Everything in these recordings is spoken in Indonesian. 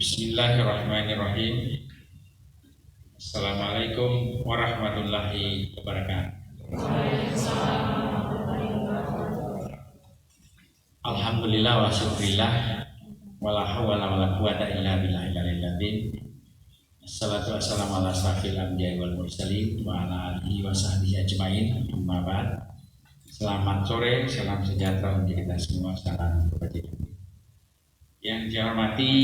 Bismillahirrahmanirrahim. Assalamualaikum warahmatullahi wabarakatuh. Alhamdulillah wa syukrillah wala hawla wala quwata illa billahil aliyyil azim. Assalatu wassalamu ala asrafil anbiya'i wal mursalin wa ala alihi wa sahbihi ajmain. Amma ba'd. Selamat sore, salam sejahtera untuk kita semua, salam kebajikan. Yang dihormati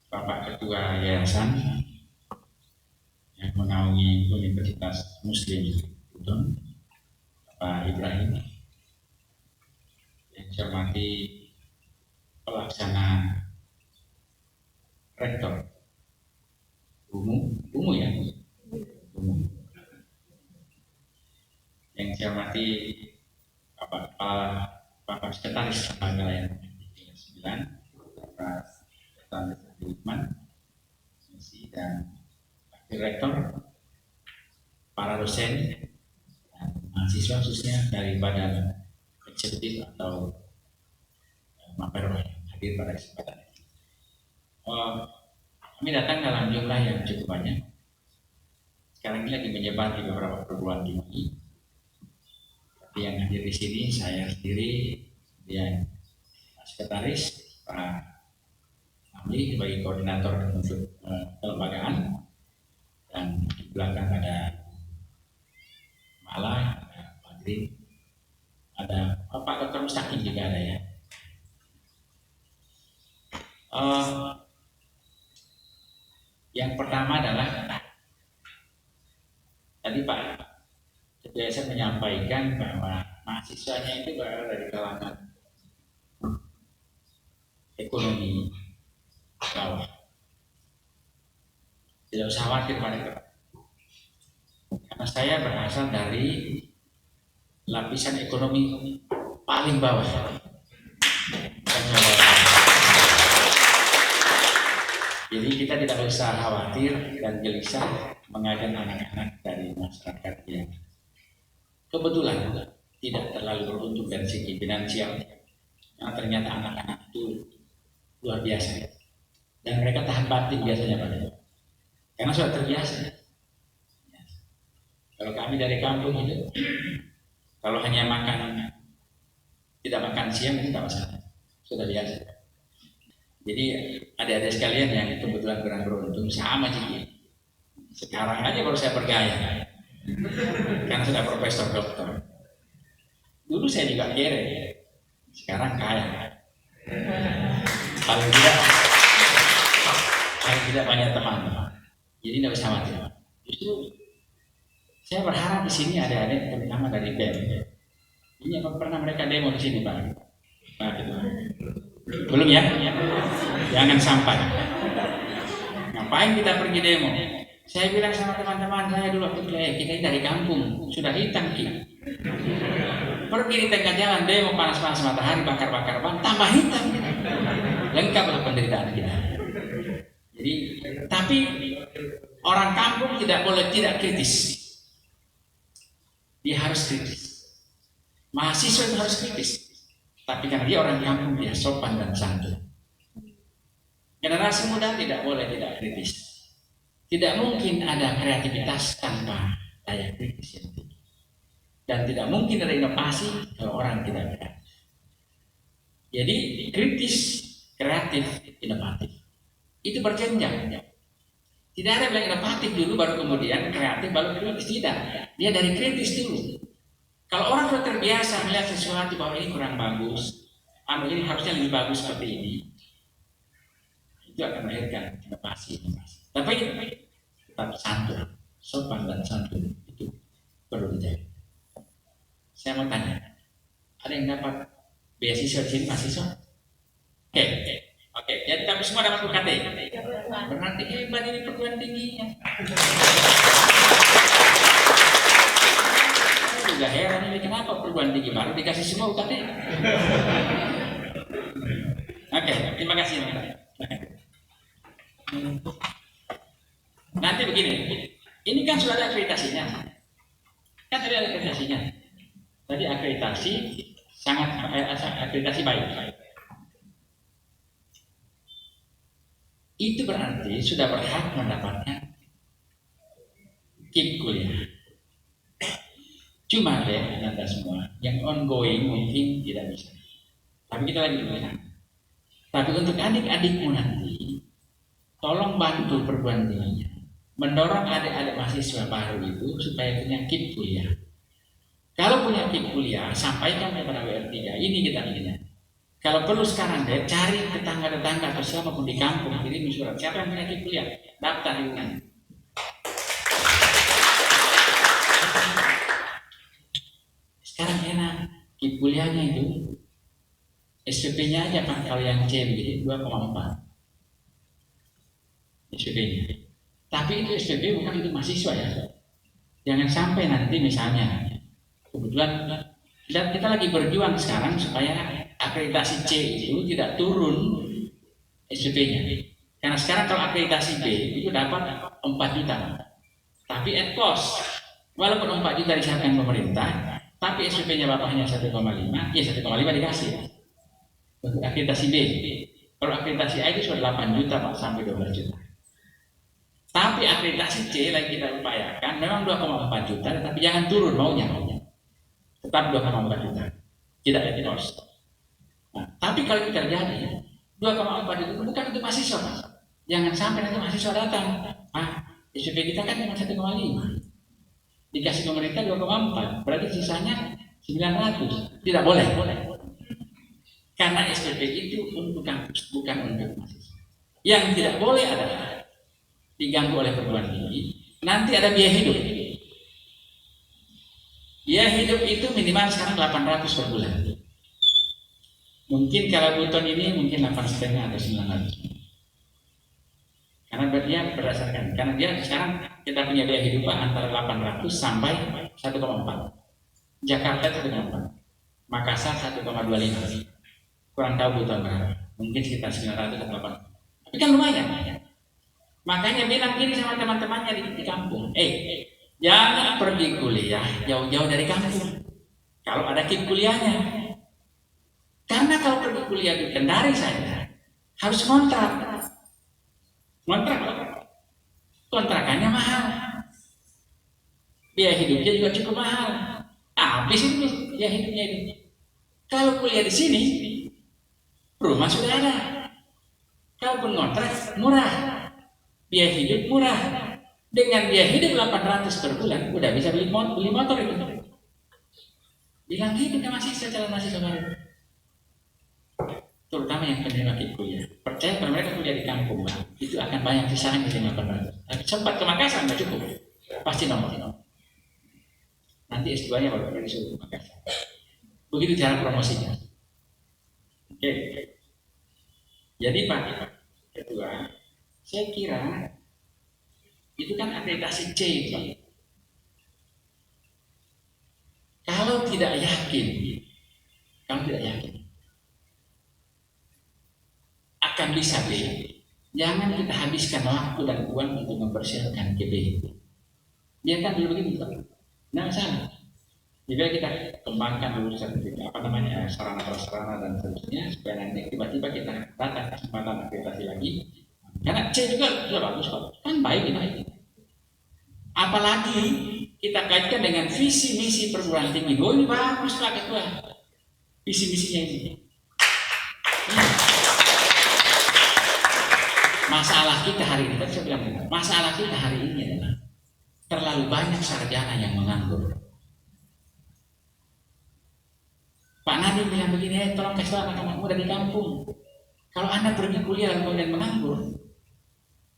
Bapak Ketua Yayasan yang menaungi Universitas Muslim Udon, Pak Ibrahim. Yang dihormati pelaksana rektor umum ya, umum. Yang dihormati Bapak Sekretaris Lembaga Layanan 9, Bapak Sekretaris Lukman, dan Wakil Rektor, para dosen, dan mahasiswa khususnya dari Badan Eksekutif atau Mapero yang hadir pada kesempatan ini. Kami datang dalam jumlah yang cukup banyak. Sekarang ini lagi menyebar di beberapa perguruan tinggi. Tapi yang hadir di sini saya sendiri, kemudian Sekretaris Pak Amli sebagai koordinator untuk kelembagaan, dan di belakang ada Mala, ada Pak Green, ada Pak Dr. Mustaqim juga ada ya. Yang pertama adalah tadi Pak Ketua saya menyampaikan bahwa mahasiswanya itu berasal dari kalangan ekonomi bawah. Tidak usah khawatir Pak Rektor, karena saya berasal dari lapisan ekonomi paling bawah. Jadi kita tidak usah khawatir dan gelisah mengajar anak-anak dari masyarakat yang kebetulan tidak terlalu beruntung dari segi finansial. Karena ternyata anak-anak itu luar biasa, dan mereka tahan banting biasanya Pak, karena sudah terbiasa. Kalau kami dari kampung itu, kalau hanya tidak makan siang itu tidak masalah, sudah biasa. Jadi adik-adik sekalian yang kebetulan kurang beruntung sama sih. Sekarang aja baru saya bergaya, karena sudah profesor doktor. Dulu saya juga kere, sekarang kaya. Paling tidak banyak teman. Jadi tidak usah khawatir. Justru saya berharap di sini ada terutama dari BEM. Ini apa pernah mereka demo di sini Pak? Belum ya? Jangan sampai. Ngapain kita pergi demo? Saya bilang sama teman-teman saya dulu waktu kita dari kampung, sudah hitam kita. Pergi di tengah jalan demo panas-panas matahari, bakar-bakar ban, tambah hitam. Lengkap untuk penderitaan kita. Jadi, tapi orang kampung tidak boleh tidak kritis. Dia harus kritis. Mahasiswa itu harus kritis. Tapi karena dia orang kampung, dia sopan dan santun. Generasi muda tidak boleh tidak kritis. Tidak mungkin ada kreativitas tanpa daya kritis yang tinggi. Dan tidak mungkin ada inovasi kalau orang tidak kreatif. Jadi kritis, kreatif, inovatif itu berjenjang. Tidak ada yang inovatif dulu baru kemudian kreatif baru kritis, tidak. Dia dari kritis dulu. Kalau orang sudah terbiasa melihat sesuatu bahwa ini kurang bagus, ini harusnya lebih bagus seperti ini, itu akan melahirkan inovasi. Tapi tetap santun, sopan dan santun itu perlu dijaga. Saya mau tanya, ada yang dapat beasiswa di sini mahasiswa? Oke. Jadi kami semua dapat UKT. Berarti hebat ini perguruan tingginya. Saya juga heran ini kenapa perguruan tinggi baru dikasih semua UKT. Oke, terima kasih. Nanti begini, ini kan sudah ada akreditasinya. Kan tadi ada akreditasinya. Tadi akreditasi akreditasi baik. itu berarti sudah berhak mendapatkan KIP kuliah. Cuma deh, Anda semua yang ongoing mungkin tidak bisa. Tapi kita lagi berusaha. Tapi untuk adik-adikmu nanti, tolong bantu perguruan tingginya mendorong adik-adik mahasiswa baru itu supaya punya KIP kuliah. Kalau punya KIP kuliah, sampaikan kepada WR3. Ini kita pilihnya. Kalau perlu sekarang deh, cari tetangga-tetangga atau siapapun di kampung, kirim surat. Siapa yang punya KIP kuliah? Daftar hubungan. Sekarang enak, KIP kuliahnya itu SPP-nya aja Pak, kalau yang CB 2,4 SPP-nya. Tapi itu SPP bukan untuk mahasiswa ya. Jangan sampai nanti misalnya, kebetulan kita lagi berjuang sekarang supaya akreditasi C itu tidak turun SPP-nya. Karena sekarang kalau akreditasi B itu dapat 4 juta. Tapi at cost, walaupun 4 juta disiapkan pemerintah, tapi SPP-nya bapaknya 1,5, ya 1,5 dikasih untuk akreditasi B. Kalau akreditasi A itu sudah 8 juta Pak, sampai 12 juta. Tapi akreditasi C lagi kita upayakan, memang 2,4 juta, tapi jangan turun maunya. Tetap 2,4 juta, tidak at cost. Nah, tapi kalau itu terjadi, 2,4 juta bukan untuk mahasiswa Pak. Jangan sampai nanti mahasiswa datang, SPP kita kan cuma 1,5. Dikasih pemerintah 2,4, berarti sisanya 900. Tidak boleh. Karena SPP itu untuk kampus, bukan untuk mahasiswa. Yang tidak boleh adalah diganggu oleh perguruan tinggi. Nanti ada biaya hidup. Biaya hidup itu minimal sekarang 800 per bulan. Mungkin kalau Buton ini mungkin 8,5 atau 900. Karena dia berdasarkan, karena dia sekarang kita punya biaya hidup antara 800 sampai 1,4. Jakarta 1,4. Makassar 1,25. Kurang tahu Buton berapa. Mungkin sekitar 900 atau 800. Tapi kan lumayan. Makanya bilang gini sama teman-temannya di kampung, jangan pergi kuliah jauh-jauh dari kampung. Kalau ada KIP kuliahnya. Karena kalau pergi kuliah di Kendari saya harus kontrak. Kontrakannya mahal. Biaya hidupnya juga cukup mahal. Habis itu biaya hidupnya itu. Kalau kuliah di sini, rumah sudah ada. Kalaupun kontrak murah. Biaya hidup murah. Dengan biaya hidup 800 per bulan udah bisa beli motor itu. Bilang gitu ke mahasiswa, calon mahasiswa baru. Terutama yang penerima KIP kuliah. Percaya kalau mereka kuliah di kampung, itu akan banyak sisanya di 800. Tapi sempat ke Makassar nggak cukup. Pasti nomor. Nanti S2-nya baru disuruh ke Makassar. Begitu cara promosinya. Oke. Jadi Pak Ketua, saya kira itu kan akreditasi C Pak. Kalau tidak yakin akan bisa B, jangan kita habiskan waktu dan uang untuk mempersiapkan ke B. Biarkan dulu begitu Pak. Nah sana. Jadi kita kembangkan dulu sarana prasarana dan seterusnya supaya nanti tiba-tiba kita datang kesempatan akreditasi lagi. Karena C juga sudah bagus kok, kan baik ini. Apalagi kita kaitkan dengan visi misi perguruan tinggi. Ini bagus Pak Ketua, visi misinya ini. Masalah kita hari ini, saya bilang, masalah kita hari ini adalah terlalu banyak sarjana yang menganggur. Pak Nadiem bilang begini, tolong kasih tahu anak-anak muda di kampung, kalau Anda pergi kuliah lalu kemudian menganggur,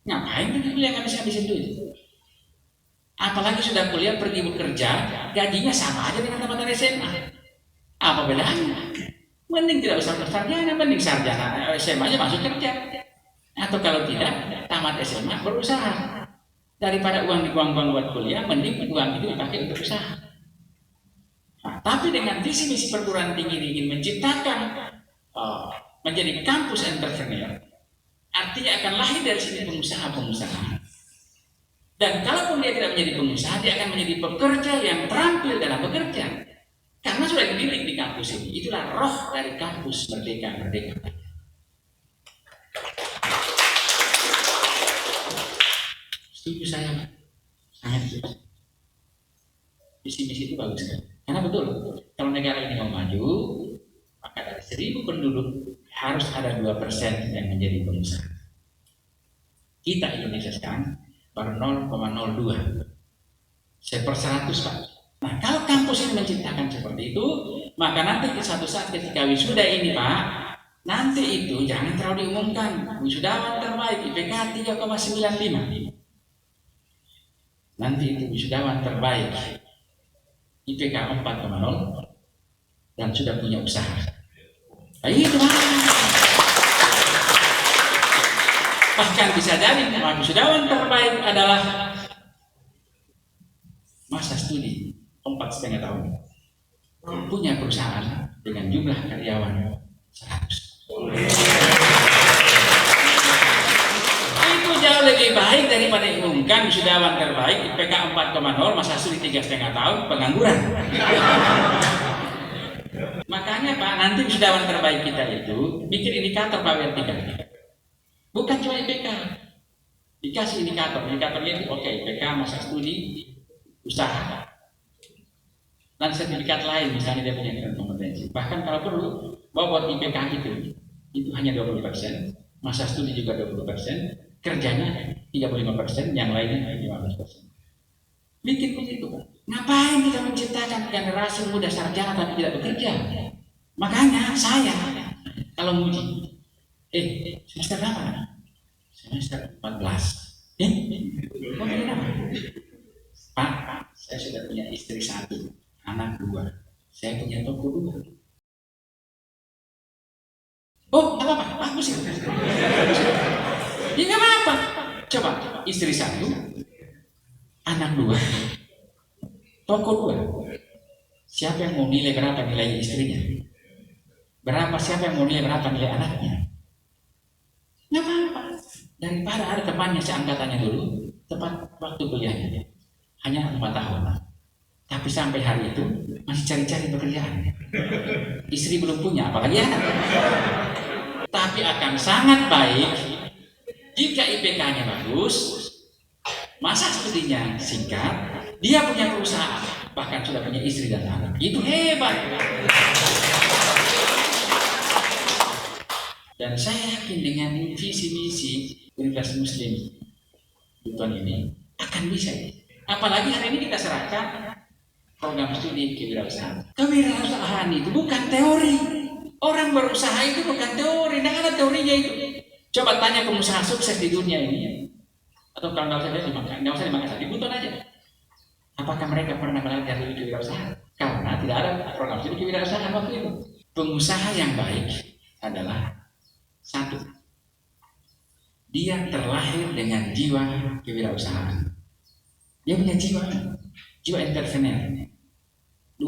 ngapain pergi kuliah habis-habisin duit? Apalagi sudah kuliah pergi bekerja, gajinya sama aja dengan tamatan SMA. Apa bedanya? Mending tidak usah sarjana, mending sarjana SMA aja masuk kerja. Atau kalau tidak, tamat SMA berusaha. Daripada uang dibuang-buang buat kuliah, mending uang itu dipakai untuk usaha. Nah, tapi dengan visi misi perguruan tinggi ini ingin menciptakan menjadi kampus entrepreneur, artinya akan lahir dari sini pengusaha-pengusaha. Dan kalaupun dia tidak menjadi pengusaha, dia akan menjadi pekerja yang terampil dalam bekerja. Karena sudah dididik di kampus ini. Itulah roh dari kampus Merdeka. Setuju saya, Pak. Sangat setuju. Visi misi itu bagus kan? Karena betul, kalau negara ini mau maju, maka dari 1.000 penduduk harus ada 2% yang menjadi pengusaha. Kita Indonesia sekarang baru 0,02 1/100, Pak. Nah, kalau kampus ini menciptakan seperti itu, maka nanti suatu saat ketika wisuda ini, Pak, nanti itu jangan terlalu diumumkan wisudawan terbaik IPK 3,95. Nanti itu wisudawan terbaik IPK 4,0 dan sudah punya usaha. Nah, itu bahkan bisa jadi wisudawan terbaik adalah masa studi 4,5 tahun, punya perusahaan dengan jumlah karyawan 100. Itu jauh lebih baik daripada diumumkan wisudawan terbaik IPK 4,0 masa studi 3,5 tahun pengangguran. Makanya Pak, nanti wisudawan terbaik kita itu bikin indikator Pak WR3. Bukan cuma IPK, dikasih indikatornya itu oke, IPK masa studi usaha dan sertifikat lain, misalnya dia punya kompetensi. Bahkan kalau perlu buat IPK itu hanya 20%, masa studi juga 20%, kerjanya 35%, yang lainnya 15%. Bikin begitu, Pak. Ngapain kita menciptakan generasi muda sarjana tapi tidak bekerja? Makanya saya kalau muji, semester berapa? Semester 14. Kok kenapa? Pak, saya sudah punya istri 1, anak 2. Saya punya toko 2. Oh, nggak apa-apa, bagus ya. Ya nggak apa-apa. Coba, istri 1, anak 2, toko 2. Siapa yang mau nilai berapa nilai istrinya? Siapa yang mau nilai berapa nilai anaknya? Nggak apa-apa. Daripada ada temannya seangkatannya dulu, tepat waktu kuliahnya, hanya 4 tahun. Tapi sampai hari itu masih cari-cari pekerjaan. Istri belum punya, apalagi anak. Tapi akan sangat baik jika IPK-nya bagus, masa studinya singkat, dia punya perusahaan, bahkan sudah punya istri dan anak. Itu hebat. Dan saya yakin dengan visi misi Universitas Muslim Buton ini akan bisa. Apalagi hari ini kita serahkan program studi kewirausahaan. Kewirausahaan itu bukan teori. Orang berusaha itu bukan teori, tidak ada teorinya itu. Coba tanya pengusaha sukses di dunia ini, atau kalau nggak usah di Makassar, di Buton aja. Apakah mereka pernah belajar di kewirausahaan? Karena tidak ada program studi kewirausahaan waktu itu. Pengusaha yang baik adalah 1, dia terlahir dengan jiwa kewirausahaan. Dia punya jiwa entrepreneur. 2,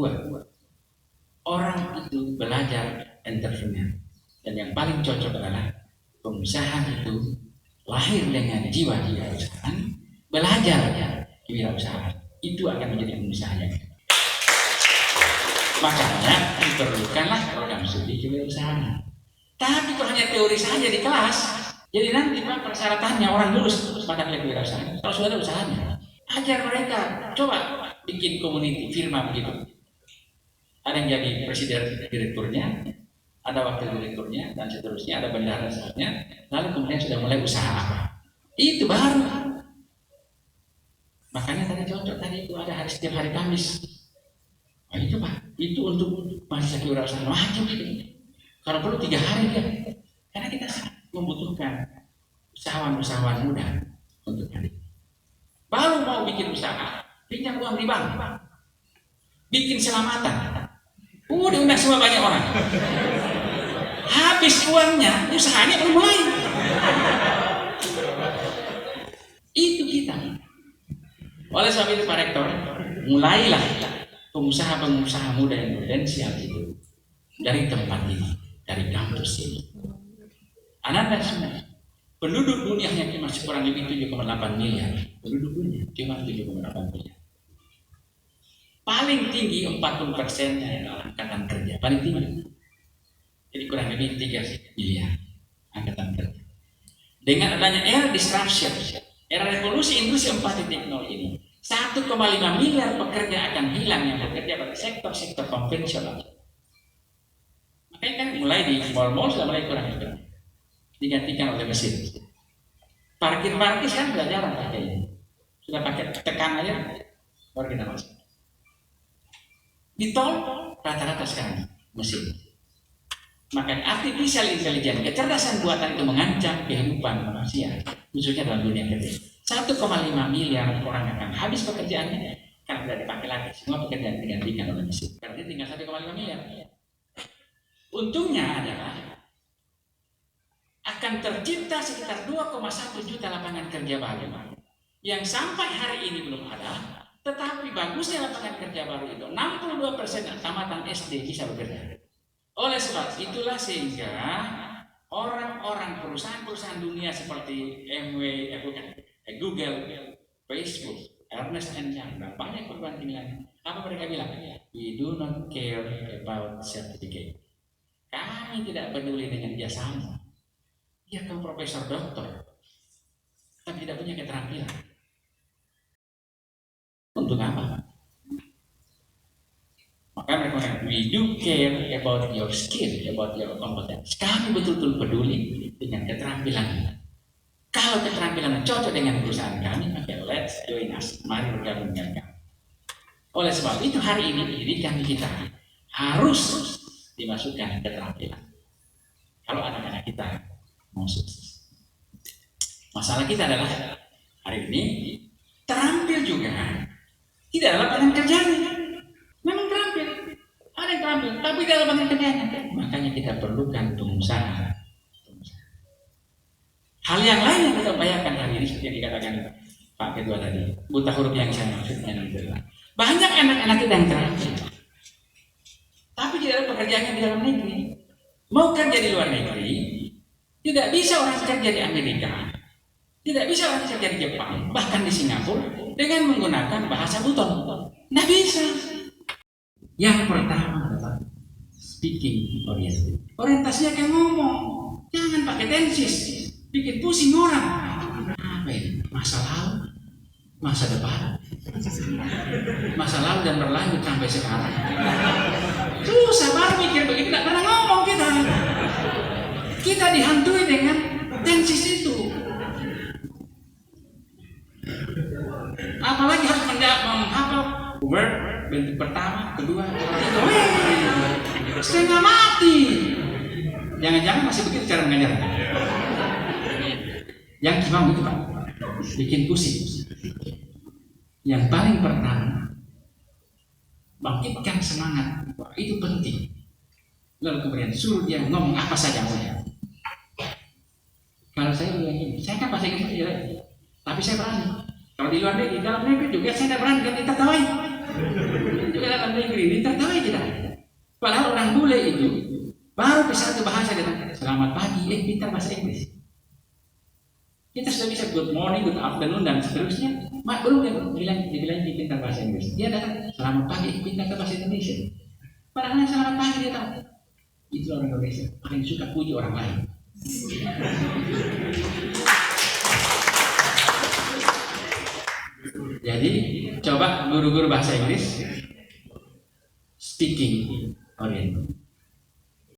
orang itu belajar entrepreneur. Dan yang paling cocok adalah pengusaha itu lahir dengan jiwa kewirausahaan, belajar kewirausahaan. Itu akan menjadi pengusaha yang hebat. Makanya diperlukanlah program studi kewirausahaan. Tapi kalau hanya teori saja di kelas, jadi nanti Pak persyaratannya orang lulus mata kuliah kewirausahaan. Kalau sudah ada usahanya, ajar mereka. Coba bikin community firma begitu. Ada yang jadi presiden direkturnya, ada wakil direkturnya, dan seterusnya, ada bendahara saatnya. Lalu kemudian sudah mulai usaha apa? Itu baru. Makanya tadi cocok tadi itu ada setiap hari Kamis. Nah, itu Pak, itu untuk mahasiswa kewirausahaan wajib itu. Kalau perlu 3 hari ya, karena kita membutuhkan usahawan-usahawan muda untuk hari. Baru mau bikin usaha, pinjam uang di bank, bikin selamatan, diundang semua banyak orang. Habis uangnya, usahanya belum mulai. Itu kita. Oleh sebab itu Pak Rektor, mulailah pengusaha-pengusaha muda yang potensial itu dari tempat ini. Dari kampus ini. Anda semua penduduk dunia hanya masih kurang lebih 7,8 miliar. Penduduk dunia cuma 7,8 miliar. Paling tinggi 40% adalah angkatan kerja. Paling tinggi. Jadi kurang lebih 3 miliar angkatan kerja. Dengan adanya era disruption, Era revolusi industri 4.0 ini 1,5 miliar pekerja akan hilang yang bekerja pada sektor-sektor konvensional. Makanya kan mulai di mall-mall sudah mulai kurang digantikan oleh mesin. Parkir-parkir kan sudah jarang pakai ini. Sudah pakai tekan aja baru kita masuk. Di tol rata-rata sekarang mesin. Maka artificial intelligence, kecerdasan buatan itu mengancam kehidupan manusia, khususnya dalam dunia kerja. 1,5 miliar orang akan habis pekerjaannya karena tidak dipakai lagi. Semua pekerjaan digantikan oleh mesin. Berarti tinggal 1,5 miliar. Untungnya adalah akan tercipta sekitar 2,1 juta lapangan kerja baru yang sampai hari ini belum ada. Tetapi bagusnya lapangan kerja baru itu 62% tamatan SD bisa bekerja. Oleh sebab itulah sehingga orang-orang perusahaan-perusahaan dunia seperti Google, Facebook, Ernst & Young, dan banyak perguruan tinggi lain, apa mereka bilang? We do not care about certificate. Kami tidak peduli dengan jasamu. Dia kan profesor doktor, tapi tidak punya keterampilan. Untuk apa? Maka mereka mengatakan, we do care about your skill, about your competence. Kami betul-betul peduli dengan keterampilan. Kalau keterampilan cocok dengan perusahaan kami, maka let's join us. Mari bergabung dengan kami. Oleh sebab itu hari ini pendidikan kita harus dimasukkan keterampilan. Kalau anak-anak kita mau sukses. Masalah kita adalah hari ini terampil juga tidak ada lapangan kerjanya. Memang terampil, ada yang terampil, tapi tidak ada lapangan kerjanya. Makanya kita perlukan pengusaha. Hal yang lain yang kita upayakan hari ini seperti yang dikatakan Pak Ketua tadi, buta huruf yang saya maksudnya adalah banyak anak-anak kita yang terampil, tapi tidak ada pekerjaannya di dalam negeri. Mau kerja di luar negeri, tidak bisa orang kerja di Amerika, tidak bisa orang kerja di Jepang, bahkan di Singapura dengan menggunakan bahasa buton. Tidak bisa. Yang pertama adalah speaking oriented. Orientasinya kayak ngomong, jangan pakai tensis, bikin pusing orang. Apa ini? Masa lalu, masa depan, masa lalu dan berlanjut sampai sekarang. Susah baru mikir begitu, tidak pernah ngomong kita. Kita dihantui dengan tensis itu. Apalagi harus menghafal verb bentuk pertama, kedua, ketiga. Setengah mati. Jangan-jangan masih begitu cara mengajar. Yang gimana itu Pak? Bikin pusing. Yang paling pertama, bangkitkan semangat. Wah, itu penting. Lalu kemudian suruh dia ngomong apa saja maunya. Kalau saya bilang gini, saya kan bahasa Inggris jelek, tapi saya berani. Kalau di luar negeri, dalam negeri juga saya tidak berani, kan ditertawai. Juga dalam negeri ditertawai tidak. Padahal orang bule itu baru bisa satu bahasa dengan selamat pagi, pintar bahasa Inggris. Kita sudah bisa good morning, good afternoon dan seterusnya. Belum dibilang pintar bahasa Inggris. Dia datang selamat pagi, pintar bahasa Indonesia. Padahal selamat pagi dia tahu. Itu orang Indonesia paling suka puji orang lain. Jadi coba guru-guru bahasa Inggris speaking oriented.